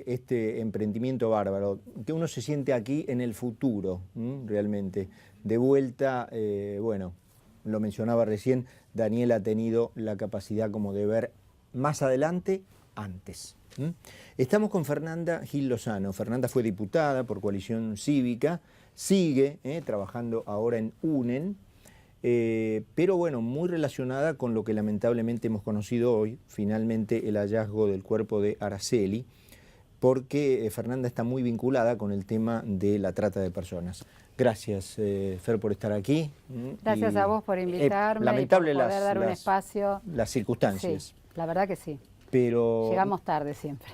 este emprendimiento bárbaro, que uno se siente aquí en el futuro, realmente. De vuelta, bueno, lo mencionaba recién, Daniel ha tenido la capacidad como de ver más adelante, antes. Estamos con Fernanda Gil Lozano. Fernanda fue diputada por Coalición Cívica, sigue trabajando ahora en UNEN, pero bueno, muy relacionada con lo que lamentablemente hemos conocido hoy, finalmente el hallazgo del cuerpo de Araceli, porque Fernanda está muy vinculada con el tema de la trata de personas. Gracias, Fer, por estar aquí. Gracias a vos por invitarme lamentable y por poder dar un espacio. Las circunstancias. Sí, la verdad que sí. Pero llegamos tarde siempre.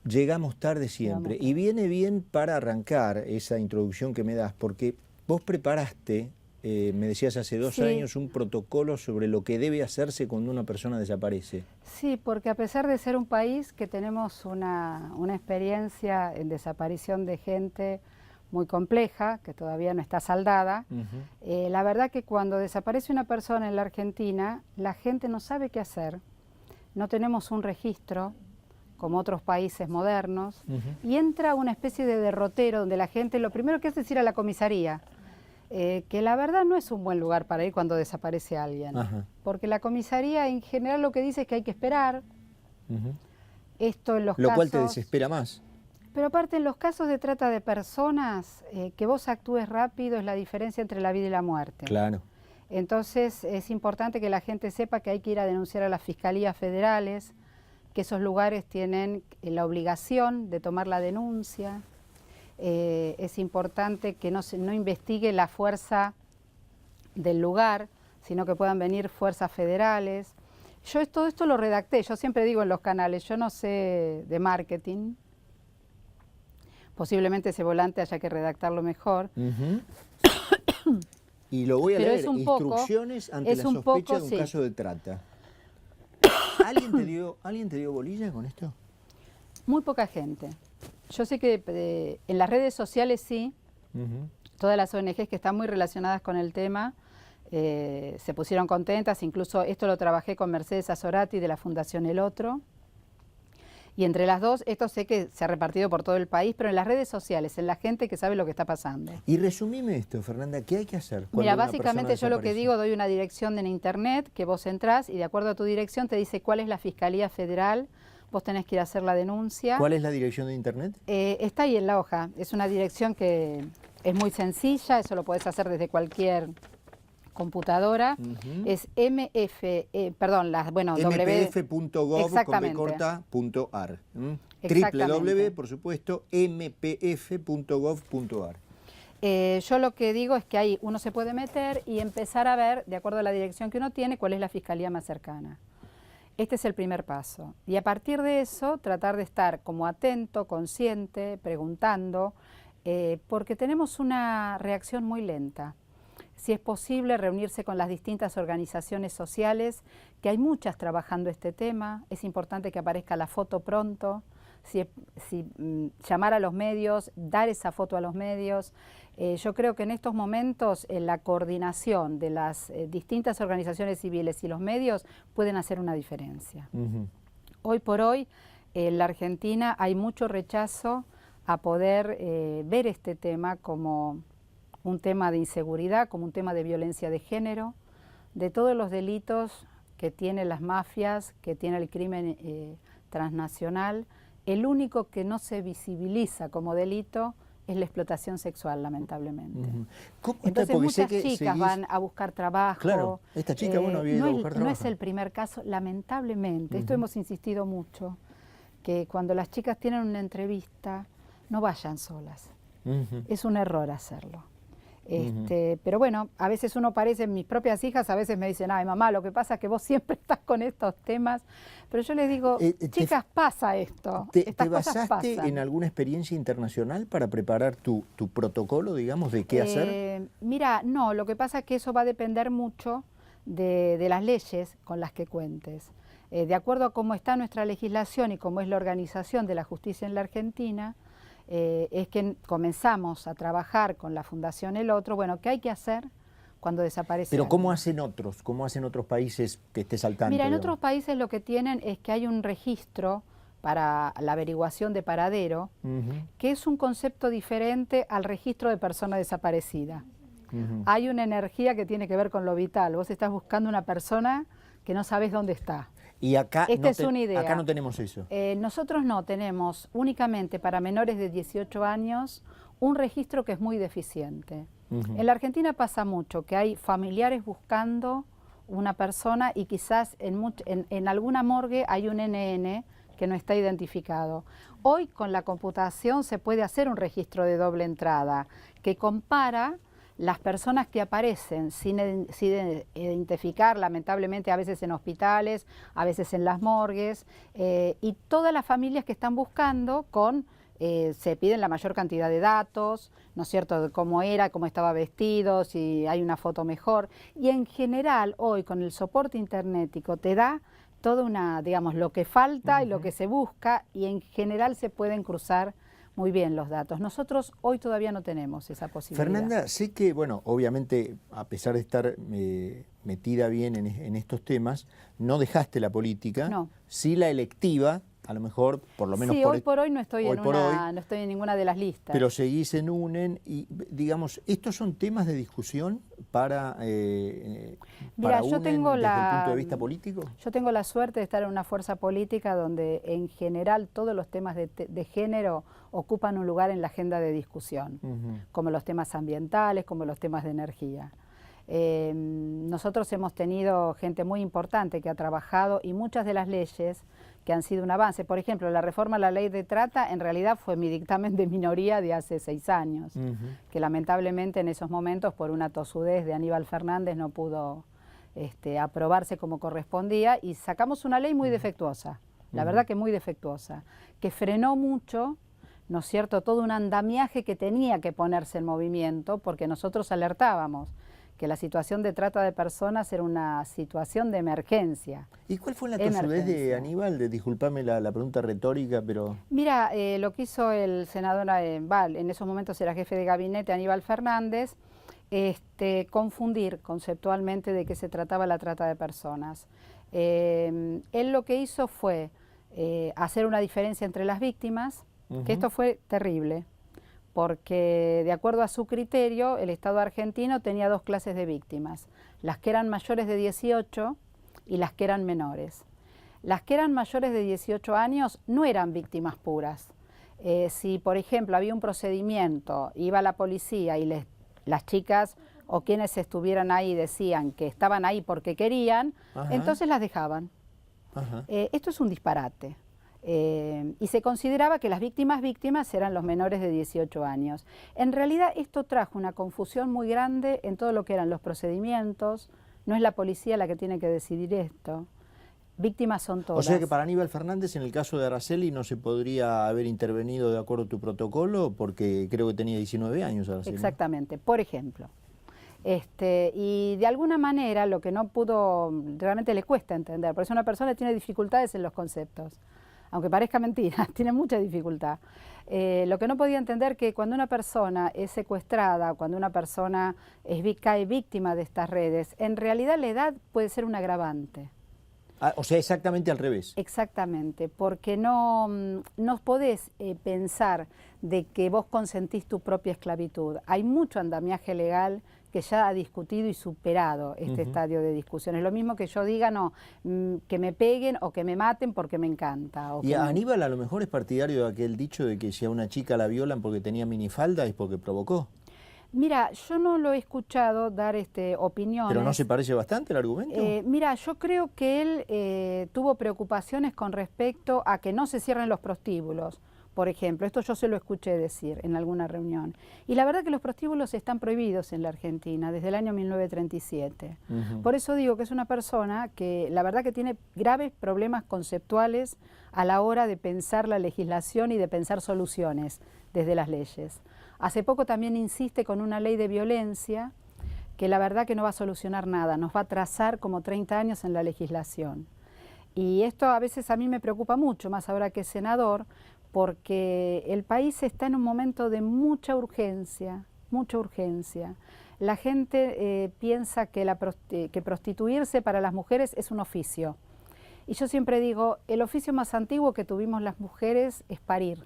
Llegamos tarde siempre. Y viene bien para arrancar esa introducción que me das, porque vos preparaste, me decías hace 2 años, un protocolo sobre lo que debe hacerse cuando una persona desaparece. Sí, porque a pesar de ser un país que tenemos una experiencia en desaparición de gente muy compleja, que todavía no está saldada, la verdad que cuando desaparece una persona en la Argentina, la gente no sabe qué hacer, no tenemos un registro como otros países modernos, y entra una especie de derrotero donde la gente lo primero que hace es ir a la comisaría, que la verdad no es un buen lugar para ir cuando desaparece alguien, porque la comisaría en general lo que dice es que hay que esperar, esto en los casos... Lo cual te desespera más. Pero aparte en los casos de trata de personas, que vos actúes rápido es la diferencia entre la vida y la muerte. Claro. Entonces es importante que la gente sepa que hay que ir a denunciar a las fiscalías federales, que esos lugares tienen la obligación de tomar la denuncia. Es importante que no investigue la fuerza del lugar, sino que puedan venir fuerzas federales. Yo todo esto lo redacté, yo siempre digo en los canales, yo no sé de marketing, posiblemente ese volante haya que redactarlo mejor. Y lo voy a leer, instrucciones ante la sospecha de un caso de trata. ¿Alguien te dio bolilla con esto? Muy poca gente. Yo sé que en las redes sociales sí, todas las ONGs que están muy relacionadas con el tema se pusieron contentas, incluso esto lo trabajé con Mercedes Azorati de la Fundación El Otro, y entre las dos, esto sé que se ha repartido por todo el país, pero en las redes sociales, en la gente que sabe lo que está pasando. Y resumime esto, Fernanda, ¿qué hay que hacer? Mira, básicamente yo lo que digo, doy una dirección en internet, que vos entrás y de acuerdo a tu dirección te dice cuál es la Fiscalía Federal, vos tenés que ir a hacer la denuncia. ¿Cuál es la dirección de internet? Está ahí en la hoja, es una dirección que es muy sencilla, eso lo podés hacer desde cualquier computadora, es mpf.gov.ar, www, por supuesto, mpf.gov.ar. Yo lo que digo es que ahí uno se puede meter y empezar a ver, de acuerdo a la dirección que uno tiene, cuál es la fiscalía más cercana. Este es el primer paso. Y a partir de eso, tratar de estar como atento, consciente, preguntando, porque tenemos una reacción muy lenta. Si es posible, reunirse con las distintas organizaciones sociales, que hay muchas trabajando este tema, es importante que aparezca la foto pronto, llamar a los medios, dar esa foto a los medios. Yo creo que en estos momentos la coordinación de las distintas organizaciones civiles y los medios pueden hacer una diferencia. Hoy por hoy, en la Argentina hay mucho rechazo a poder ver este tema como un tema de inseguridad, como un tema de violencia de género, de todos los delitos que tienen las mafias, que tiene el crimen transnacional. El único que no se visibiliza como delito es la explotación sexual, lamentablemente. Entonces muchas chicas van a buscar trabajo. Claro, esta chica había ido a buscar trabajo. No es el primer caso, lamentablemente. Esto hemos insistido mucho, que cuando las chicas tienen una entrevista, no vayan solas. Es un error hacerlo. Pero bueno, a veces uno parece, mis propias hijas a veces me dicen, ay mamá, lo que pasa es que vos siempre estás con estos temas, pero yo les digo, chicas, pasa esto, ¿Te basaste en alguna experiencia internacional para preparar tu protocolo, digamos, de qué hacer? Mira, no, lo que pasa es que eso va a depender mucho de las leyes con las que cuentes. De acuerdo a cómo está nuestra legislación y cómo es la organización de la justicia en la Argentina, es que comenzamos a trabajar con la Fundación El Otro. Bueno, ¿qué hay que hacer cuando desaparece Pero alguien? ¿cómo hacen otros? ¿Cómo hacen otros países que estés al tanto? Mira, en otros países lo que tienen es que hay un registro para la averiguación de paradero, que es un concepto diferente al registro de persona desaparecida. Hay una energía que tiene que ver con lo vital. Vos estás buscando una persona que no sabes dónde está. Y acá, Esta es una idea. Acá no tenemos eso. Nosotros no tenemos únicamente para menores de 18 años un registro que es muy deficiente. En la Argentina pasa mucho que hay familiares buscando una persona y quizás en alguna morgue hay un NN que no está identificado. Hoy con la computación se puede hacer un registro de doble entrada que compara las personas que aparecen sin identificar, lamentablemente a veces en hospitales, a veces en las morgues, y todas las familias que están buscando se piden la mayor cantidad de datos, ¿no es cierto?, de cómo era, cómo estaba vestido, si hay una foto mejor. Y en general hoy con el soporte internético te da toda digamos, lo que falta y lo que se busca, y en general se pueden cruzar muy bien los datos. Nosotros hoy todavía no tenemos esa posibilidad. Fernanda, sé que, bueno, obviamente, a pesar de estar metida bien en estos temas, no dejaste la política, no. Sí la electiva, a lo mejor, por lo menos sí, hoy por hoy no estoy no estoy en ninguna de las listas. Pero seguís en UNEN y, digamos, ¿estos son temas de discusión para UNEN desde el punto de vista político? Yo tengo la suerte de estar en una fuerza política donde en general todos los temas de género ocupan un lugar en la agenda de discusión, como los temas ambientales, como los temas de energía. Nosotros hemos tenido gente muy importante que ha trabajado y muchas de las leyes que han sido un avance. Por ejemplo, la reforma a la ley de trata en realidad fue mi dictamen de minoría de hace 6 años, que lamentablemente en esos momentos por una tosudez de Aníbal Fernández no pudo aprobarse como correspondía y sacamos una ley muy defectuosa, la verdad que muy defectuosa, que frenó mucho, ¿no es cierto?, todo un andamiaje que tenía que ponerse en movimiento porque nosotros alertábamos que la situación de trata de personas era una situación de emergencia. ¿Y cuál fue la tosudez de Aníbal? Disculpame la pregunta retórica, pero... Mira, lo que hizo el senador, en esos momentos era jefe de gabinete, Aníbal Fernández, confundir conceptualmente de qué se trataba la trata de personas. Él lo que hizo fue hacer una diferencia entre las víctimas, que esto fue terrible, porque de acuerdo a su criterio, el Estado argentino tenía 2 clases de víctimas, las que eran mayores de 18 y las que eran menores. Las que eran mayores de 18 años no eran víctimas puras. Si, por ejemplo, había un procedimiento, iba la policía y las chicas o quienes estuvieran ahí decían que estaban ahí porque querían, entonces las dejaban. Esto es un disparate. Y se consideraba que las víctimas eran los menores de 18 años. En realidad esto trajo una confusión muy grande en todo lo que eran los procedimientos, no es la policía la que tiene que decidir esto, víctimas son todas. O sea que para Aníbal Fernández en el caso de Araceli no se podría haber intervenido de acuerdo a tu protocolo porque creo que tenía 19 años Araceli. Exactamente, por ejemplo. Y de alguna manera lo que no pudo, realmente le cuesta entender, por eso una persona tiene dificultades en los conceptos. Aunque parezca mentira, tiene mucha dificultad. Lo que no podía entender que cuando una persona es secuestrada, cuando una persona cae víctima de estas redes, en realidad la edad puede ser un agravante. O sea, exactamente al revés. Exactamente, porque no podés pensar de que vos consentís tu propia esclavitud. Hay mucho andamiaje legal que ya ha discutido y superado este estadio de discusión. Es lo mismo que yo diga, que me peguen o que me maten porque me encanta. Y Aníbal a lo mejor es partidario de aquel dicho de que si a una chica la violan porque tenía minifalda es porque provocó. Mira, yo no lo he escuchado dar opiniones. ¿Pero no se parece bastante el argumento? Mira, yo creo que él tuvo preocupaciones con respecto a que no se cierren los prostíbulos. Por ejemplo, esto yo se lo escuché decir en alguna reunión. Y la verdad que los prostíbulos están prohibidos en la Argentina desde el año 1937. Por eso digo que es una persona que la verdad que tiene graves problemas conceptuales a la hora de pensar la legislación y de pensar soluciones desde las leyes. Hace poco también insiste con una ley de violencia que la verdad que no va a solucionar nada, nos va a atrasar como 30 años en la legislación. Y esto a veces a mí me preocupa mucho, más ahora que es senador, porque el país está en un momento de mucha urgencia, mucha urgencia. La gente piensa que prostituirse para las mujeres es un oficio. Y yo siempre digo, el oficio más antiguo que tuvimos las mujeres es parir.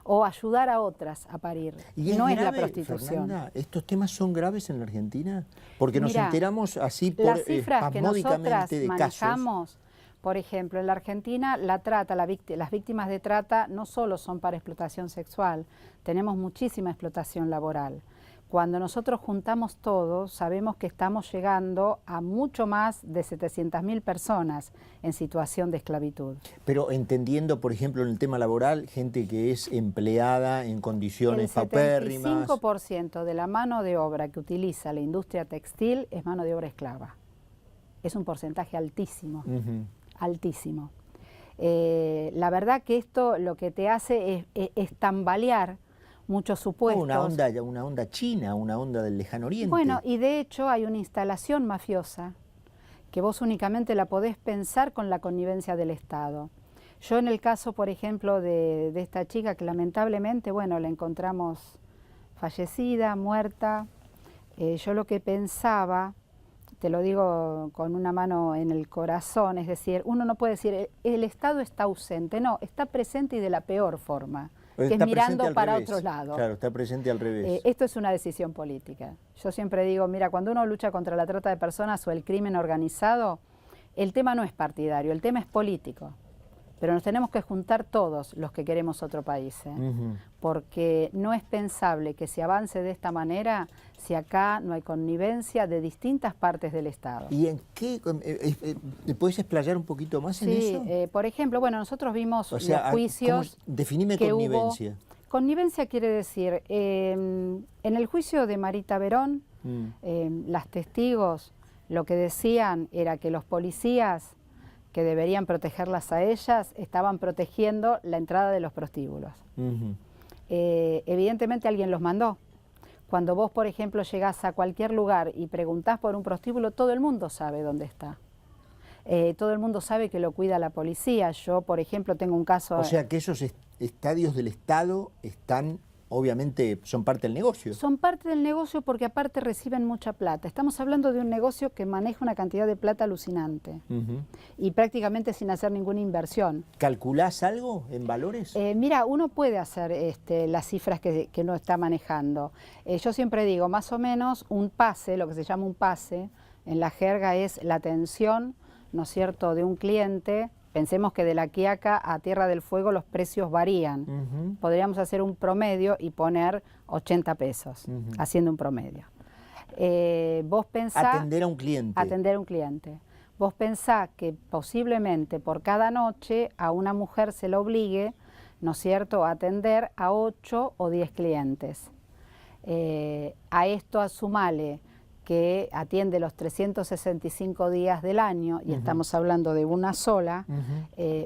O ayudar a otras a parir. ¿Y no es es la grave, prostitución. Fernanda, estos temas son graves en la Argentina? Porque nos Mirá, enteramos así por las cifras que nosotras espasmódicamente de manejamos, casos. por ejemplo, en la Argentina la trata, las víctimas de trata no solo son para explotación sexual, tenemos muchísima explotación laboral. Cuando nosotros juntamos todo, sabemos que estamos llegando a mucho más de 700.000 personas en situación de esclavitud. Pero entendiendo, por ejemplo, en el tema laboral, gente que es empleada en condiciones paupérrimas. El 75% de la mano de obra que utiliza la industria textil es mano de obra esclava. Es un porcentaje altísimo, altísimo. La verdad que esto lo que te hace es tambalear muchos supuestos. Una onda china, una onda del lejano oriente. Bueno, y de hecho hay una instalación mafiosa que vos únicamente la podés pensar con la connivencia del Estado. Yo en el caso, por ejemplo, de esta chica que lamentablemente, bueno, la encontramos fallecida, muerta, yo lo que pensaba, te lo digo con una mano en el corazón, es decir, uno no puede decir, el Estado está ausente, no, está presente y de la peor forma. Que es mirando para otro lado. Claro, está presente al revés. Esto es una decisión política. Yo siempre digo, mira, cuando uno lucha contra la trata de personas o el crimen organizado, el tema no es partidario, el tema es político. Pero nos tenemos que juntar todos los que queremos otro país, porque no es pensable que se avance de esta manera si acá no hay connivencia de distintas partes del Estado. ¿Y en qué? ¿Te puedes explayar un poquito más en eso? Sí, por ejemplo, bueno, nosotros vimos los juicios. Definime connivencia. Connivencia quiere decir, en el juicio de Marita Verón, las testigos lo que decían era que los policías que deberían protegerlas a ellas, estaban protegiendo la entrada de los prostíbulos. Evidentemente alguien los mandó. Cuando vos, por ejemplo, llegás a cualquier lugar y preguntás por un prostíbulo, todo el mundo sabe dónde está. Todo el mundo sabe que lo cuida la policía. Yo, por ejemplo, tengo un caso... O sea que esos estadios del Estado están... Obviamente son parte del negocio. Son parte del negocio porque aparte reciben mucha plata. Estamos hablando de un negocio que maneja una cantidad de plata alucinante y prácticamente sin hacer ninguna inversión. ¿Calculás algo en valores? Mira, uno puede hacer las cifras que no está manejando. Yo siempre digo, más o menos un pase, lo que se llama un pase, en la jerga es la atención, ¿no es cierto?, de un cliente. Pensemos que de La Quiaca a Tierra del Fuego los precios varían. Podríamos hacer un promedio y poner 80 pesos, haciendo un promedio. Vos pensá... Atender a un cliente. Atender a un cliente. Vos pensá que posiblemente por cada noche a una mujer se le obligue, ¿no es cierto?, a atender a 8 o 10 clientes. A esto sumale que atiende los 365 días del año, y estamos hablando de una sola,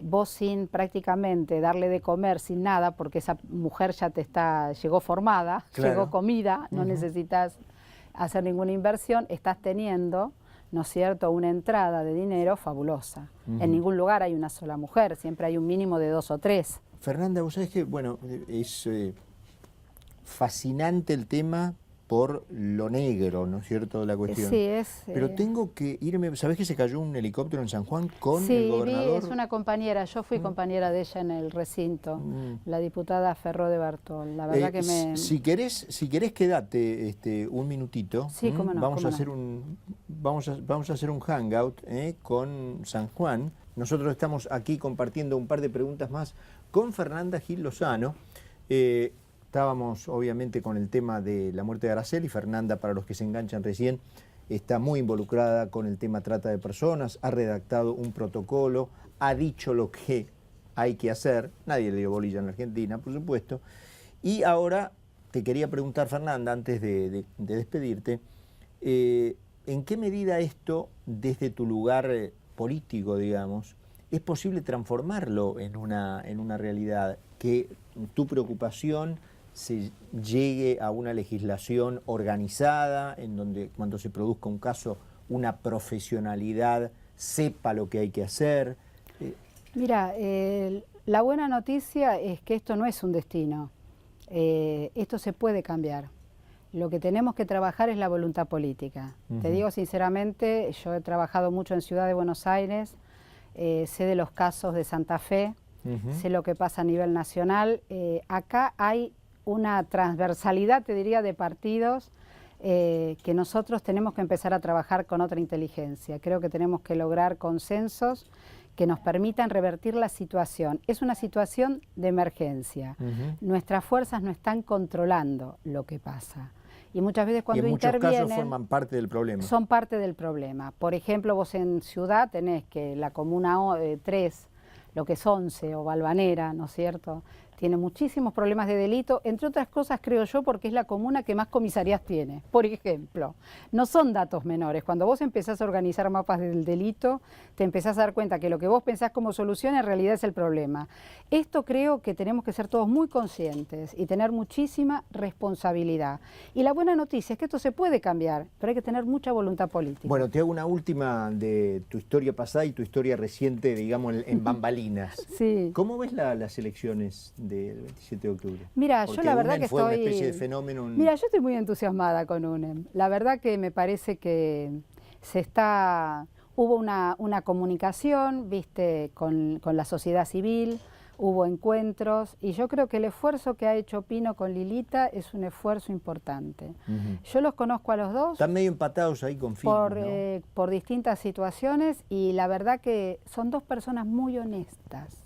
vos sin prácticamente darle de comer, sin nada, porque esa mujer ya llegó formada, llegó comida, no necesitas hacer ninguna inversión, estás teniendo, ¿no es cierto?, una entrada de dinero fabulosa. En ningún lugar hay una sola mujer, siempre hay un mínimo de 2 o 3. Fernanda, vos sabés que, bueno, es fascinante el tema por lo negro, ¿no es cierto?, de la cuestión. Sí, es... Pero tengo que irme... ¿Sabés que se cayó un helicóptero en San Juan con el gobernador? Sí, es una compañera. Yo fui compañera de ella en el recinto, la diputada Ferró de Bartol. La verdad que me... Si querés quedate un minutito. Sí, cómo no. Vamos a hacer un hangout con San Juan. Nosotros estamos aquí compartiendo un par de preguntas más con Fernanda Gil Lozano. Estábamos obviamente con el tema de la muerte de Araceli. Fernanda, para los que se enganchan recién, está muy involucrada con el tema trata de personas, ha redactado un protocolo, ha dicho lo que hay que hacer. Nadie le dio bolilla en la Argentina, por supuesto. Y ahora te quería preguntar, Fernanda, antes de despedirte, ¿en qué medida esto, desde tu lugar político, digamos, es posible transformarlo en una realidad? Que tu preocupación se llegue a una legislación organizada, en donde cuando se produzca un caso, una profesionalidad sepa lo que hay que hacer. Mira, la buena noticia es que esto no es un destino, esto se puede cambiar. Lo que tenemos que trabajar es la voluntad política. Te digo sinceramente, yo he trabajado mucho en Ciudad de Buenos Aires, sé de los casos de Santa Fe, sé lo que pasa a nivel nacional. Acá hay una transversalidad, te diría, de partidos que nosotros tenemos que empezar a trabajar con otra inteligencia. Creo que tenemos que lograr consensos que nos permitan revertir la situación. Es una situación de emergencia. Nuestras fuerzas no están controlando lo que pasa. Y muchas veces cuando intervienen... Y en muchos casos forman parte del problema. Son parte del problema. Por ejemplo, vos en Ciudad tenés que la Comuna 3, lo que es 11 o Balvanera, ¿no es cierto?, tiene muchísimos problemas de delito, entre otras cosas creo yo porque es la comuna que más comisarías tiene, por ejemplo. No son datos menores, cuando vos empezás a organizar mapas del delito, te empezás a dar cuenta que lo que vos pensás como solución en realidad es el problema. Esto creo que tenemos que ser todos muy conscientes y tener muchísima responsabilidad. Y la buena noticia es que esto se puede cambiar, pero hay que tener mucha voluntad política. Bueno, te hago una última de tu historia pasada y tu historia reciente, digamos, en bambalinas. Sí. ¿Cómo ves las elecciones del 27 de octubre? Mira, Porque yo la verdad UNEM que fue estoy... una especie de fenómeno. Mira, yo estoy muy entusiasmada con UNEM. La verdad que me parece que hubo una comunicación, viste, con la sociedad civil, hubo encuentros, y yo creo que el esfuerzo que ha hecho Pino con Lilita es un esfuerzo importante. Yo los conozco a los dos. Están medio empatados ahí con Filmus, ¿no? Por distintas situaciones, y la verdad que son dos personas muy honestas.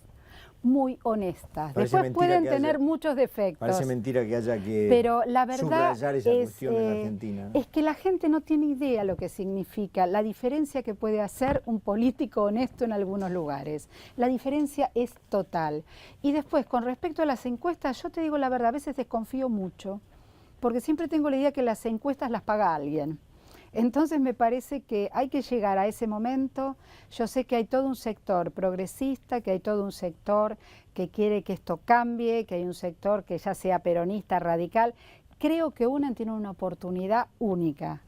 Muy honestas. Después pueden tener muchos defectos. Parece mentira que haya que pero la verdad subrayar esa cuestión en Argentina, ¿no? Es que la gente no tiene idea lo que significa, la diferencia que puede hacer un político honesto en algunos lugares. La diferencia es total. Y después, con respecto a las encuestas, yo te digo la verdad, a veces desconfío mucho, porque siempre tengo la idea que las encuestas las paga alguien. Entonces me parece que hay que llegar a ese momento. Yo sé que hay todo un sector progresista, que hay todo un sector que quiere que esto cambie, que hay un sector que ya sea peronista, radical. Creo que UNEM tiene una oportunidad única.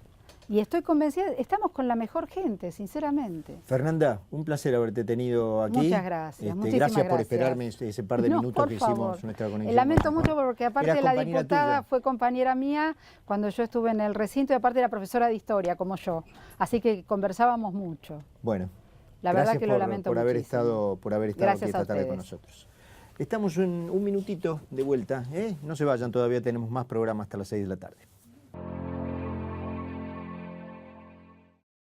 Y estoy convencida, estamos con la mejor gente, sinceramente. Fernanda, un placer haberte tenido aquí. Muchas gracias, gracias por esperarme ese par de minutos que hicimos nuestra conexión. Lamento mucho porque aparte la diputada fue compañera mía cuando yo estuve en el recinto y aparte era profesora de historia como yo. Así que conversábamos mucho. Bueno, la verdad que lo lamento por haber estado gracias aquí esta tarde con nosotros. Estamos en un minutito de vuelta, ¿eh? No se vayan, todavía tenemos más programas hasta las 6 de la tarde.